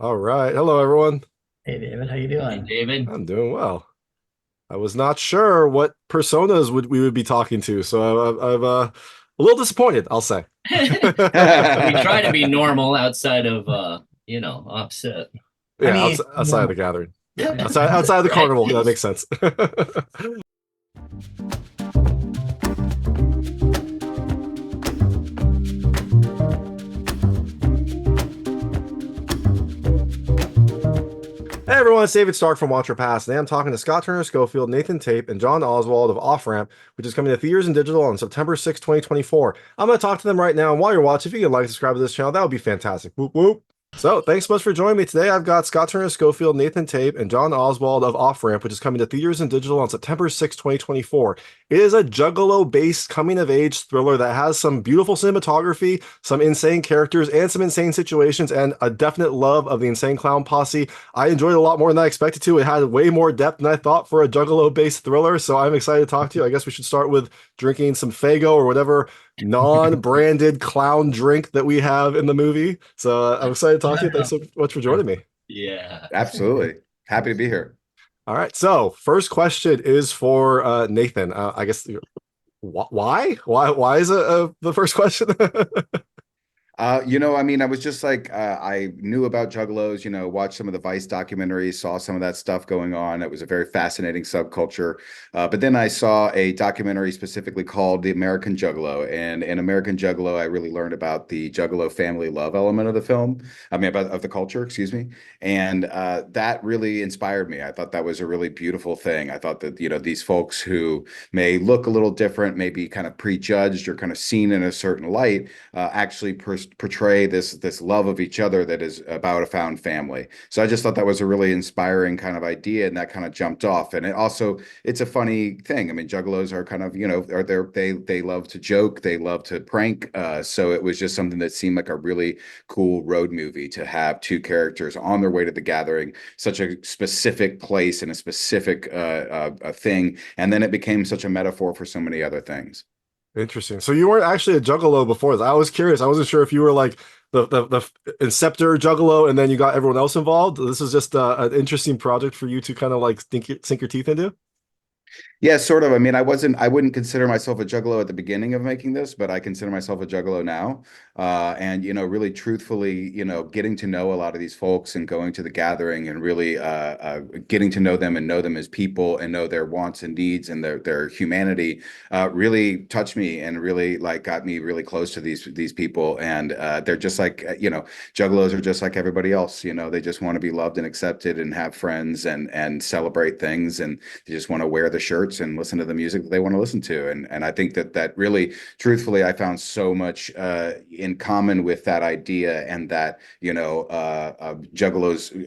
All right. Hello, everyone. Hey David, how you Hey, doing? David. I'm doing well. I was not sure what personas we would be talking to, so I'm a little disappointed, I'll say. We try to be normal outside of offset. I Yeah, mean, outside of the gathering. Yeah, yeah. outside of the Right? carnival. Yeah, that makes sense. Hey everyone, it's David Stark from Watcher Pass. Today I'm talking to Scott Turner Schofield, Nathan Tape, and Jon Oswald of Off Ramp, which is coming to theaters and digital on September 6, 2024. I'm going to talk to them right now, and while you're watching, if you can like and subscribe to this channel, that would be fantastic. Whoop whoop. So, thanks so much for joining me today. I've got Scott Turner Schofield, Nathan Tape, and Jon Oswald of Off Ramp, which is coming to theaters and digital on September 6, 2024. It is a Juggalo-based coming-of-age thriller that has some beautiful cinematography, some insane characters, and some insane situations, and a definite love of the Insane Clown Posse. I enjoyed it a lot more than I expected to. It had way more depth than I thought for a Juggalo-based thriller, so I'm excited to talk to you. I guess we should start with drinking some Faygo or whatever non-branded clown drink that we have in the movie. So I'm excited to talk to you. Thanks so much for joining me. Yeah. Absolutely. Happy to be here. All right. So first question is for Nathan. I guess why? Why is it the first question? I mean, I was just like, I knew about Juggalos, watched some of the Vice documentaries, saw some of that stuff going on. It was a very fascinating subculture. But then I saw a documentary specifically called The American Juggalo. And in American Juggalo, I really learned about the Juggalo family love element of the film. I mean, of the culture, excuse me. And that really inspired me. I thought that was a really beautiful thing. I thought that, these folks who may look a little different, maybe kind of prejudged or kind of seen in a certain light, actually portray this love of each other that is about a found family. So I just thought that was a really inspiring kind of idea, and that kind of jumped off. And it's a funny thing. I mean, Juggalos are kind of they love to joke, they love to prank. So it was just something that seemed like a really cool road movie to have two characters on their way to the gathering, such a specific place and a specific a thing, and then it became such a metaphor for so many other things. Interesting. So you weren't actually a Juggalo before this. I was curious. I wasn't sure if you were like the Inceptor Juggalo and then you got everyone else involved. This is just an interesting project for you to kind of like sink your teeth into. Yeah, sort of. I mean, I wouldn't consider myself a juggalo at the beginning of making this, but I consider myself a juggalo now. And, really truthfully, getting to know a lot of these folks and going to the gathering and really getting to know them and know them as people and know their wants and needs and their humanity really touched me and really like got me really close to these people. And they're just like, juggalos are just like everybody else. They just want to be loved and accepted and have friends and celebrate things. And they just want to wear the shirts and listen to the music that they want to listen to. And I think that really, truthfully, I found so much in common with that idea, and that juggalos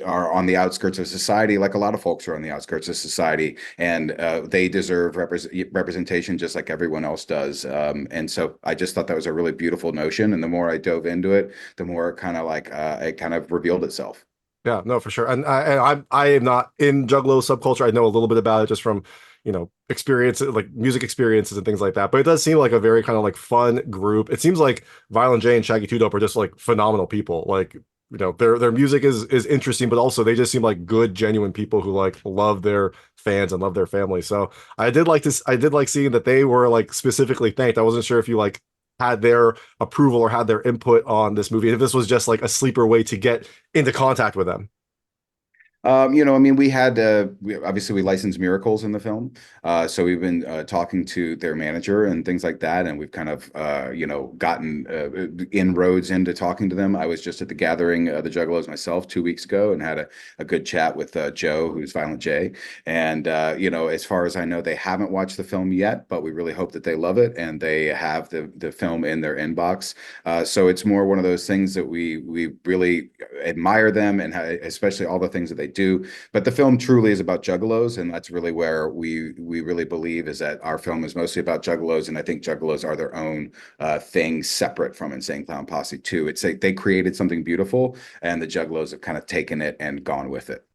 are on the outskirts of society, like a lot of folks are on the outskirts of society, and they deserve representation just like everyone else does. And so I just thought that was a really beautiful notion, and the more I dove into it, the more it kind of revealed itself. Yeah, no, for sure. I am not in Juggalo subculture. I know a little bit about it just from, experience, like music experiences and things like that. But it does seem like a very kind of like fun group. It seems like Violent J and Shaggy Two Dope are just like phenomenal people. Like, their music is interesting, but also they just seem like good, genuine people who like love their fans and love their family. So I did like this. I did like seeing that they were like specifically thanked. I wasn't sure if you like had their approval or had their input on this movie. If this was just like a sleeper way to get into contact with them. I mean, obviously we licensed Miracles in the film, so we've been talking to their manager and things like that, and we've kind of gotten inroads into talking to them. I was just at the gathering of the Juggalos myself 2 weeks ago and had a good chat with Joe, who's Violent J, and as far as I know, they haven't watched the film yet, but we really hope that they love it and they have the film in their inbox. So it's more one of those things that we really admire them, and especially all the things that they do. But the film truly is about juggalos, and that's really where we really believe is that our film is mostly about juggalos, and I think juggalos are their own thing separate from Insane Clown Posse too. It's like they created something beautiful, and the juggalos have kind of taken it and gone with it.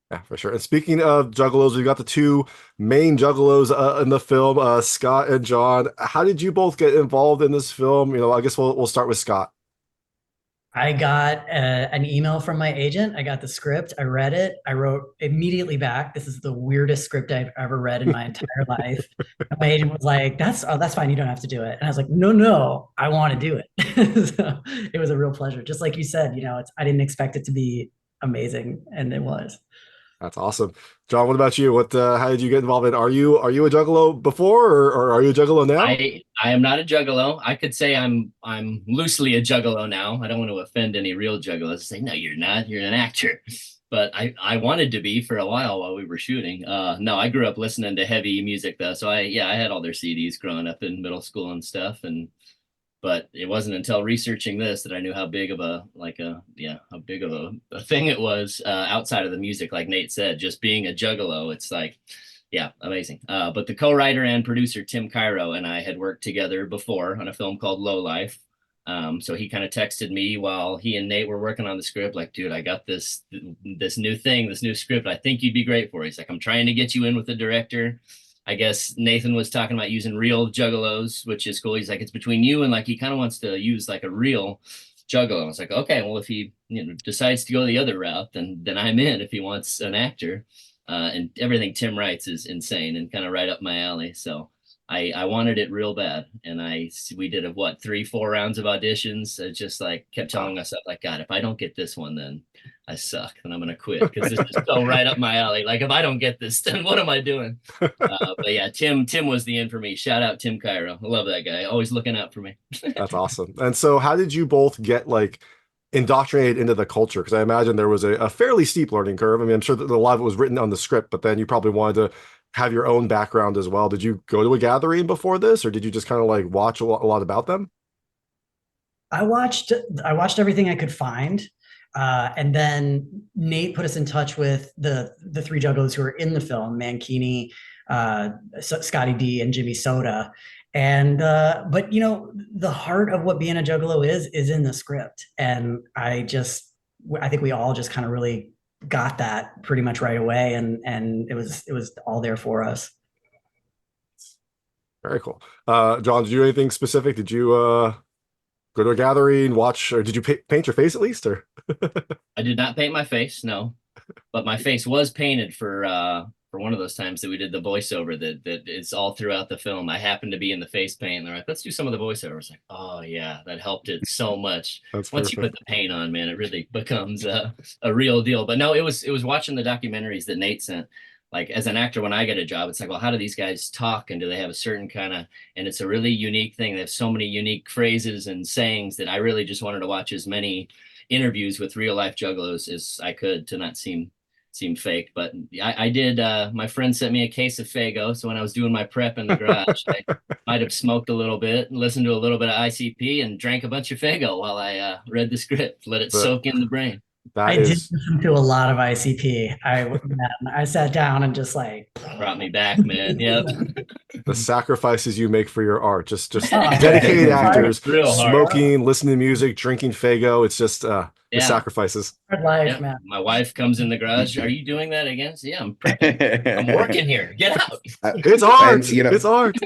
Yeah, for sure. And speaking of juggalos, we've got the two main juggalos in the film, Scott and Jon. How did you both get involved in this film? I guess we'll start with Scott. I got an email from my agent. I got the script. I read it. I wrote immediately back. This is the weirdest script I've ever read in my entire life. And my agent was like, that's fine. You don't have to do it." And I was like, "No, no, I want to do it." So it was a real pleasure. Just like you said, I didn't expect it to be amazing, and it was. That's awesome. John, what about you? How did you get involved in? Are you a Juggalo before, or are you a Juggalo now? I am not a juggalo. I could say I'm loosely a juggalo now. I don't want to offend any real juggalos. Say, no, you're not. You're an actor. But I wanted to be for a while we were shooting. No, I grew up listening to heavy music though. So I had all their CDs growing up in middle school and stuff. But it wasn't until researching this that I knew how big of a thing it was outside of the music. Like Nate said, just being a juggalo, it's like, yeah, amazing. But the co-writer and producer Tim Cairo and I had worked together before on a film called Low Life. So he kind of texted me while he and Nate were working on the script, like, dude, I got this new script. I think you'd be great for it. He's like, I'm trying to get you in with the director. I guess Nathan was talking about using real juggalos, which is cool. He's like, it's between you and like he kind of wants to use like a real juggalo. I was like, okay, well, if he decides to go the other route, then I'm in if he wants an actor. And everything Tim writes is insane and kind of right up my alley. So I wanted it real bad, and we did 3-4 rounds of auditions. I just like kept telling myself like, God, if I don't get this one, then I suck and I'm gonna quit because this is so right up my alley. Like if I don't get this, then what am I doing? But yeah, Tim was the in for me. Shout out Tim Cairo. I love that guy. Always looking out for me. That's awesome. And so, how did you both get like indoctrinated into the culture? Because I imagine there was a fairly steep learning curve. I mean, I'm sure that a lot of it was written on the script, but then you probably wanted to have your own background as well. Did you go to a gathering before this, or did you just kind of like watch a lot about them? I watched everything I could find. And then Nate put us in touch with the three juggalos who were in the film, Mankini, Scotty D, and Jimmy Soda. And but the heart of what being a juggalo is in the script. And I think we all just kind of really got that pretty much right away, and it was all there for us. Very cool. John, did you do anything specific? Did you go to a gathering, watch, or did you paint your face at least? Or I did not paint my face, no, but my face was painted for one of those times that we did the voiceover that is all throughout the film. I happened to be in the face paint, and they're like, let's do some of the voiceovers. Like, oh yeah, that helped it so much. That's Once you put the paint on, man, it really becomes a real deal. But no, it was watching the documentaries that Nate sent. Like as an actor, when I get a job, it's like, well, how do these guys talk? And do they have a certain kind of, and it's a really unique thing. They have so many unique phrases and sayings that I really just wanted to watch as many interviews with real life juggalos as I could to not seem fake. But I did. My friend sent me a case of Fago, so when I was doing my prep in the garage, I might have smoked a little bit and listened to a little bit of ICP and drank a bunch of Fago while I read the script, let it soak in the brain. I did listen to a lot of ICP. I sat down and just like brought me back, man. Yep. The sacrifices you make for your art, just dedicated actors, smoking, listening to music, drinking Fago. It's just the sacrifices. Hard life, man. My wife comes in the garage. Are you doing that again? So, yeah, I'm working here. Get out. It's art. It's art.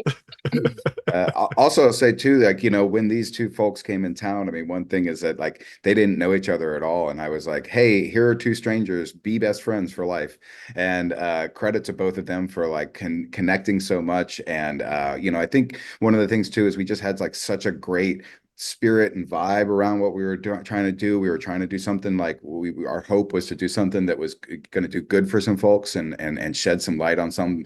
Also, I'll say too, like when these two folks came in town, I mean, one thing is that like they didn't know each other at all, and I was like, hey, here are two strangers, be best friends for life. And credit to both of them for like connecting so much. And I think one of the things too is we just had like such a great spirit and vibe around what we were trying to do. We were trying to do something like our hope was to do something that was going to do good for some folks and shed some light on some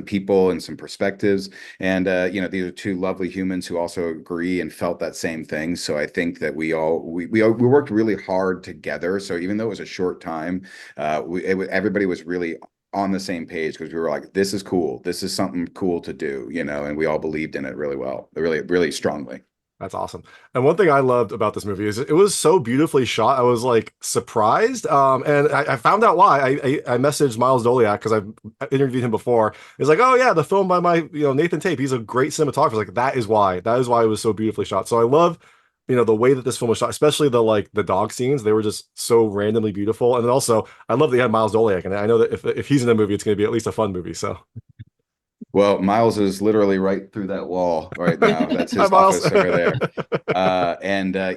people and some perspectives. And these are two lovely humans who also agree and felt that same thing. So I think that we worked really hard together. So even though it was a short time, everybody was really on the same page because we were like, this is cool. This is something cool to do, and we all believed in it really well, really, really strongly. That's awesome. And one thing I loved about this movie is it was so beautifully shot. I was like surprised. And I found out why. I messaged Miles Doleac because I've interviewed him before. He's like, oh yeah, the film by my Nathan Tape. He's a great cinematographer. Like that is why. That is why it was so beautifully shot. So I love the way that this film was shot, especially the dog scenes. They were just so randomly beautiful. And then also I love that you had Miles Doleac, and I know that if he's in a movie, it's going to be at least a fun movie. So Well, Miles is literally right through that wall right now. That's Hi, his Miles. office over there.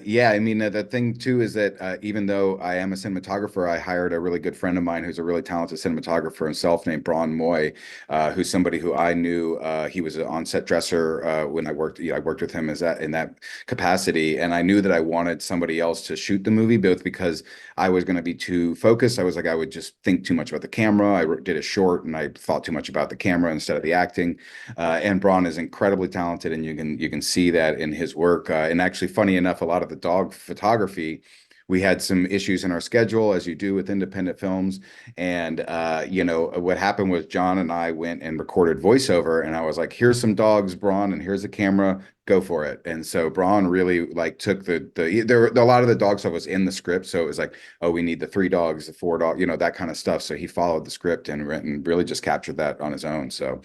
Yeah, I mean, the thing too is that even though I am a cinematographer, I hired a really good friend of mine who's a really talented cinematographer himself named Braun Moy, who's somebody who I knew. He was an on-set dresser when I worked. I worked with him as that in that capacity, and I knew that I wanted somebody else to shoot the movie, both because I was going to be too focused. I was like, I would just think too much about the camera. Did a short, and I thought too much about the camera instead of the acting. And Braun is incredibly talented, and you can see that in his work. And actually, funny enough, a lot of the dog photography, we had some issues in our schedule, as you do with independent films. And what happened was John and I went and recorded voiceover, and I was like, "Here's some dogs, Braun, and here's a camera. Go for it." And so Braun really like took a lot of the dog stuff was in the script, so it was like, oh, we need the 3 dogs, the 4 dog, that kind of stuff. So he followed the script and really just captured that on his own. So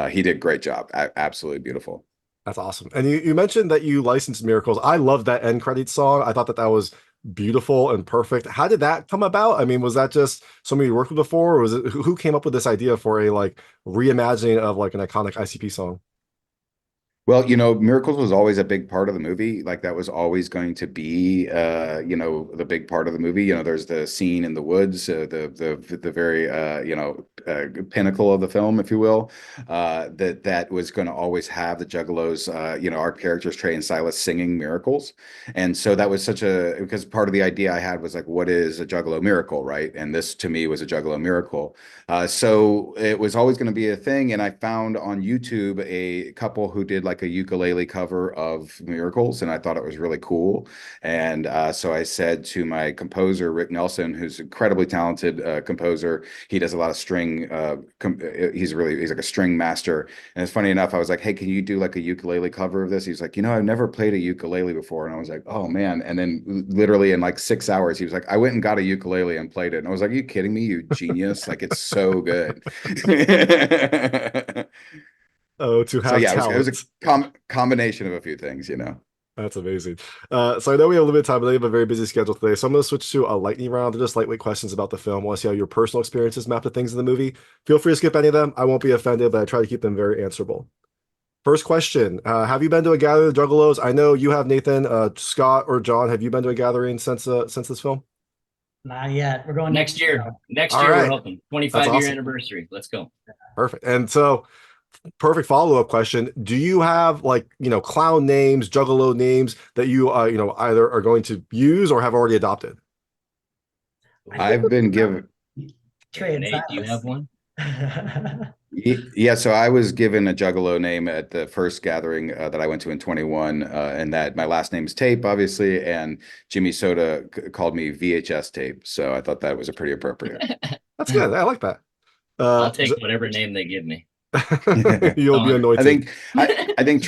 he did a great job. Absolutely beautiful. That's awesome. And you mentioned that you licensed Miracles. I love that end credits song. I thought that that was beautiful and perfect. How did that come about? I mean, was that just somebody you worked with before, or was it who came up with this idea for a like reimagining of like an iconic ICP song? Well, Miracles was always a big part of the movie. Like that was always going to be, the big part of the movie. There's the scene in the woods, the very, pinnacle of the film, if you will. That was going to always have the Juggalos, our characters Trey and Silas singing Miracles, and so that was because part of the idea I had was like, what is a Juggalo miracle, right? And this to me was a Juggalo miracle. So it was always going to be a thing, and I found on YouTube a couple who did like a ukulele cover of Miracles, and I thought it was really cool. And so I said to my composer Rick Nelson, who's an incredibly talented composer. He does a lot of string. He's like a string master. And it's funny enough, I was like, "Hey, can you do like a ukulele cover of this?" He's like, "I've never played a ukulele before," and I was like, "Oh man!" And then literally in like 6 hours, he was like, "I went and got a ukulele and played it," and I was like, "Are you kidding me, you genius! Like it's so good." Oh, to So have yeah, it was a talent. combination of a few things, That's amazing. So I know we have a limited time, but I have a very busy schedule today. So I'm going to switch to a lightning round. They're just lightweight questions about the film. I want to see how your personal experiences map to things in the movie. Feel free to skip any of them. I won't be offended, but I try to keep them very answerable. First question. Have you been to a gathering of the Juggalos? I know you have, Nathan. Scott or John, have you been to a gathering since this film? Not yet. We're going Next year. Next All year, we're right. hoping. That's 25-year awesome. anniversary. Let's go. Perfect. And so perfect follow-up question. Do you have like, clown names, Juggalo names that you either are going to use or have already adopted? I've been given. Trey and Nate, do you have Silas. one? Yeah, so I was given a Juggalo name at the first gathering that I went to in 21, and that my last name is Tape, obviously, and Jimmy Soda called me VHS Tape, so I thought that was a pretty appropriate. That's good. I like that. I'll take whatever name they give me. You'll be Honor. I anointed. think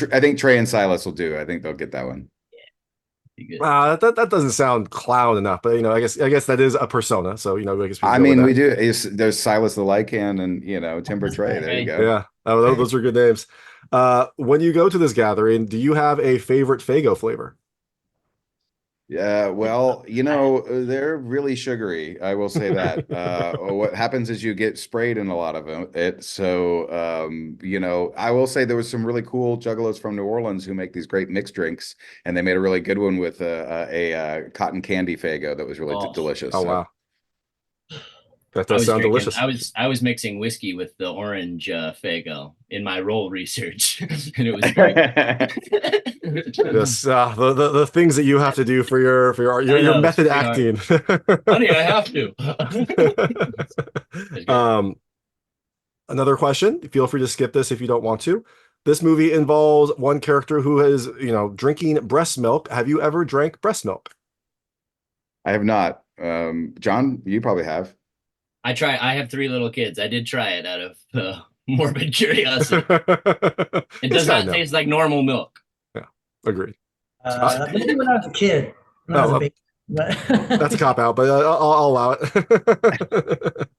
I think Trey and Silas will do. I think they'll get that one. Be good. That doesn't sound clown enough, but I guess that is a persona. So I guess we can I go with mean, that. we do. There's Silas the Lycan and Timber Trey. There you Hey. go. Yeah, those are good names. When you go to this gathering, do you have a favorite Fago flavor? Yeah, well, they're really sugary. I will say that. What happens is you get sprayed in a lot of it. So, I will say there was some really cool juggalos from New Orleans who make these great mixed drinks, and they made a really good one with a cotton candy Fago that was really Oh, delicious. Oh So, wow, that I does was sound drinking. delicious. I was mixing whiskey with the orange Fago in my role research, and it was great. Yes, the things that you have to do for your art, I your know it's method pretty hard. acting. Honey, I have to. It's good. Another question. Feel free to skip this if you don't want to. This movie involves one character who is, drinking breast milk. Have you ever drank breast milk? I have not. John, you probably have. I have 3 little kids. I did try it out of morbid curiosity. It It's does kind not of taste like normal milk. Yeah, agreed. Scott? Maybe when I was a kid, when I was a baby. That's a cop out, but I'll allow it.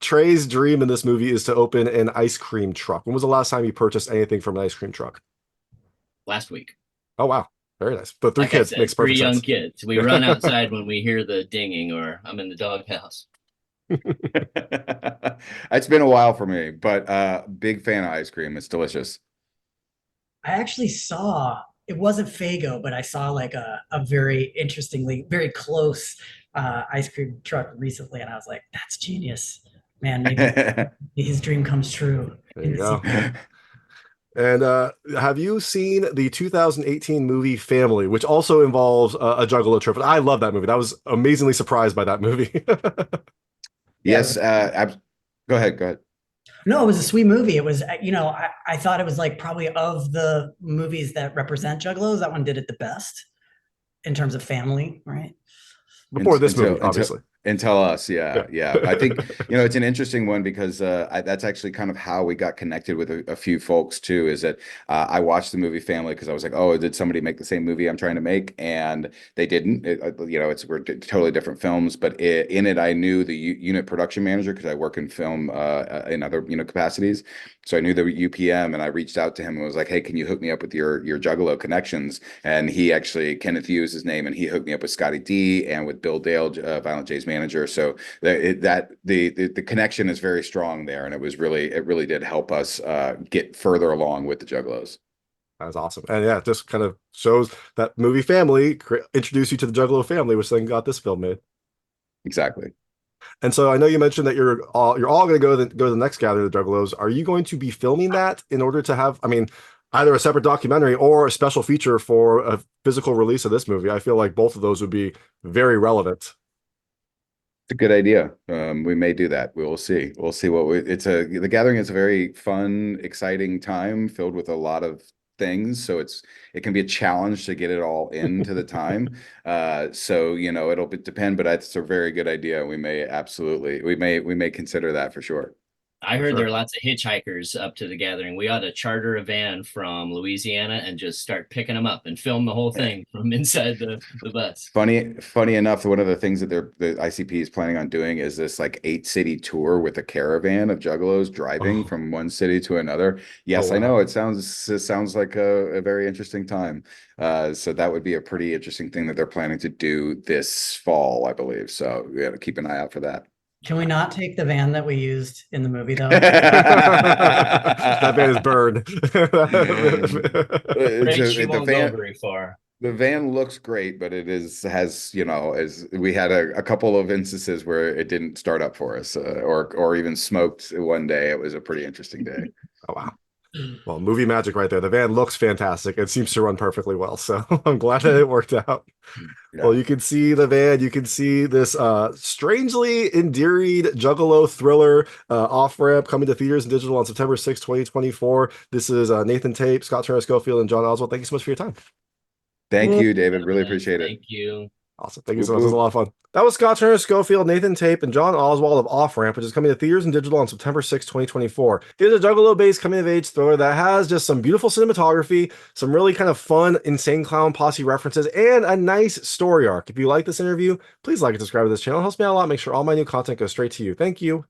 Trey's dream in this movie is to open an ice cream truck. When was the last time you purchased anything from an ice cream truck? Last week. Oh wow, very nice. But 3 Like I kids said, makes 3 perfect young sense. kids. We run outside when we hear the dinging or I'm in the doghouse. It's been a while for me, but big fan of ice cream. It's delicious. I actually saw it wasn't Fago, but I saw like a very interestingly very close ice cream truck recently, and I was like, that's genius, man. Maybe his dream comes true There in you the go. sequel. And have you seen the 2018 movie Family, which also involves a Juggalo trip? And I love that movie. I was amazingly surprised by that movie. Yeah, Yes, go ahead, go ahead. no, it was a sweet movie. It was, I thought it was like probably of the movies that represent Juggalos, that one did it the best in terms of family, right? Before this Until movie, obviously. until us, Yeah. yeah. I think it's an interesting one because that's actually kind of how we got connected with a few folks too. Is that I watched the movie Family because I was like, oh, did somebody make the same movie I'm trying to make? And they didn't. We're totally different films, but in it, I knew the unit production manager because I work in film in other capacities. So I knew the UPM, and I reached out to him and was like, hey, can you hook me up with your Juggalo connections? And he actually, Kenneth Hughes, his name, and he hooked me up with Scotty D and with Bill Dale, Violent J's manager. So the connection is very strong there, and it really did help us get further along with the Juggalos. That's awesome. And yeah, it just kind of shows that movie Family introduced you to the Juggalo family, which then got this film made. Exactly. And so I know you mentioned that you're all going to go to the next gathering of the Juggalos. Are you going to be filming that in order to have, I mean, either a separate documentary or a special feature for a physical release of this movie? I feel like both of those would be very relevant. It's a good idea. We may do that. We will see. We'll see the gathering is a very fun, exciting time filled with a lot of things. So it can be a challenge to get it all into the time. So it'll depend, but it's a very good idea. We may consider that for sure. I For heard there sure. are lots of hitchhikers up to the gathering. We ought to charter a van from Louisiana and just start picking them up and film the whole thing from inside the bus. Funny enough, one of the things that the ICP is planning on doing is this like 8-city tour with a caravan of Juggalos driving Oh, from one city to another. oh Yes, I wow. know it sounds like a very interesting time. So that would be a pretty interesting thing that they're planning to do this fall, I believe. So we got to keep an eye out for that. Can we not take the van that we used in the movie though? That van is burned. Afraid she The won't go van very far. the van looks great, but it has as we had a couple of instances where it didn't start up for us, or even smoked one day. It was a pretty interesting day. Oh wow. Well, movie magic right there. The van looks fantastic. It seems to run perfectly well. So I'm glad that it worked out. Well, Yeah. you can see the van. You can see this strangely endearing Juggalo thriller off-ramp coming to theaters and digital on September 6th, 2024. This is Nathan Tate, Scott Turner Schofield, and Jon Oswald. Thank you so much for your time. Thank Well, you, David. Really Gentlemen, appreciate it. thank you. Awesome. Thank you Whoop, so much. It was a whoop. lot of fun. That was Scott Turner, Schofield, Nathan Tape, and Jon Oswald of Off Ramp, which is coming to theaters and digital on September 6th, 2024. It is a Juggalo-based coming-of-age thriller that has just some beautiful cinematography, some really kind of fun, insane clown posse references, and a nice story arc. If you like this interview, please like and subscribe to this channel. It helps me out a lot. Make sure all my new content goes straight to you. Thank you.